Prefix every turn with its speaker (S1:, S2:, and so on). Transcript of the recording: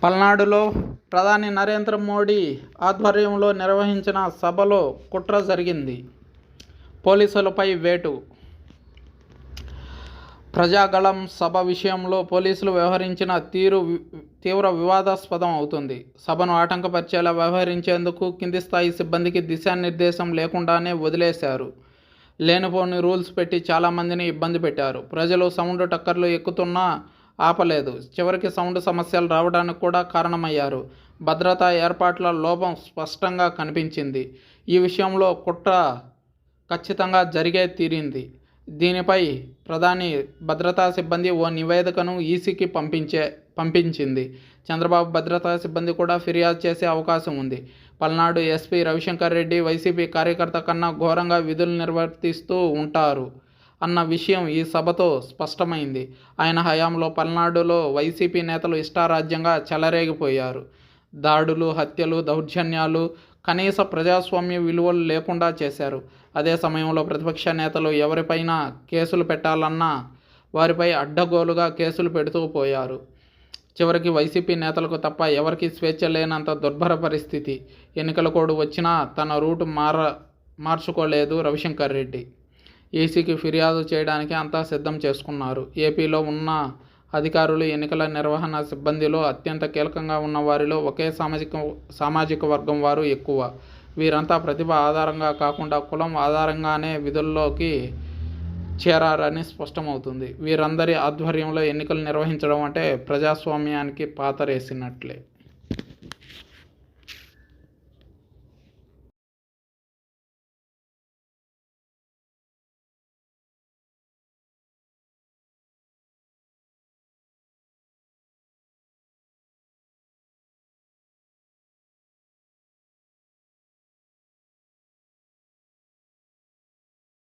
S1: పల్నాడులో ప్రధాని నరేంద్ర మోడీ ఆధ్వర్యంలో నిర్వహించిన సభలో కుట్ర జరిగింది. పోలీసులపై వేటు. ప్రజాగళం సభ విషయంలో పోలీసులు వ్యవహరించిన తీరు తీవ్ర వివాదాస్పదం అవుతుంది. సభను ఆటంకపరిచేలా వ్యవహరించేందుకు కింది స్థాయి సిబ్బందికి దిశానిర్దేశం లేకుండానే వదిలేశారు. లేనిపోని రూల్స్ పెట్టి చాలామందిని ఇబ్బంది పెట్టారు. ప్రజలు సౌండ్ టక్కర్లు ఎక్కుతున్నా ఆపలేదు. చివరికి సౌండ్ సమస్యలు రావడానికి కూడా కారణమయ్యారు. భద్రతా ఏర్పాట్ల లోపం స్పష్టంగా కనిపించింది. ఈ విషయంలో కుట్ర ఖచ్చితంగా జరిగే తీరింది. దీనిపై ప్రధాని భద్రతా సిబ్బంది ఓ నివేదికను ఈసీకి పంపించింది. చంద్రబాబు భద్రతా సిబ్బంది కూడా ఫిర్యాదు చేసే అవకాశం ఉంది. పల్నాడు ఎస్పీ రవిశంకర్ రెడ్డి వైసీపీ కార్యకర్త కన్నా ఘోరంగా విధులు నిర్వర్తిస్తూ ఉంటారు అన్న విషయం ఈ సభతో స్పష్టమైంది. ఆయన హయాంలో పల్నాడులో వైసీపీ నేతలు ఇష్టారాజ్యంగా చెలరేగిపోయారు. దాడులు, హత్యలు, దౌర్జన్యాలు, కనీస ప్రజాస్వామ్య విలువలు లేకుండా చేశారు. అదే సమయంలో ప్రతిపక్ష నేతలు ఎవరిపైనా కేసులు పెట్టాలన్నా వారిపై అడ్డగోలుగా కేసులు పెడుతూ పోయారు. చివరికి వైసీపీ నేతలకు తప్ప ఎవరికీ స్వేచ్ఛ లేనంత దుర్భర పరిస్థితి. ఎన్నికల కోడ్ వచ్చినా తన రూటు మార్చుకోలేదు రవిశంకర్ రెడ్డి. ఈసీకి ఫిర్యాదు చేయడానికి అంతా సిద్ధం చేసుకున్నారు. ఏపీలో ఉన్న అధికారులు, ఎన్నికల నిర్వహణ సిబ్బందిలో అత్యంత కీలకంగా ఉన్న వారిలో ఒకే సామాజిక వర్గం వారు ఎక్కువ. వీరంతా ప్రతిభ ఆధారంగా కాకుండా కులం ఆధారంగానే విధుల్లోకి చేరారని స్పష్టమవుతుంది. వీరందరి ఆధ్వర్యంలో ఎన్నికలు నిర్వహించడం అంటే ప్రజాస్వామ్యానికి పాతరేసినట్లే.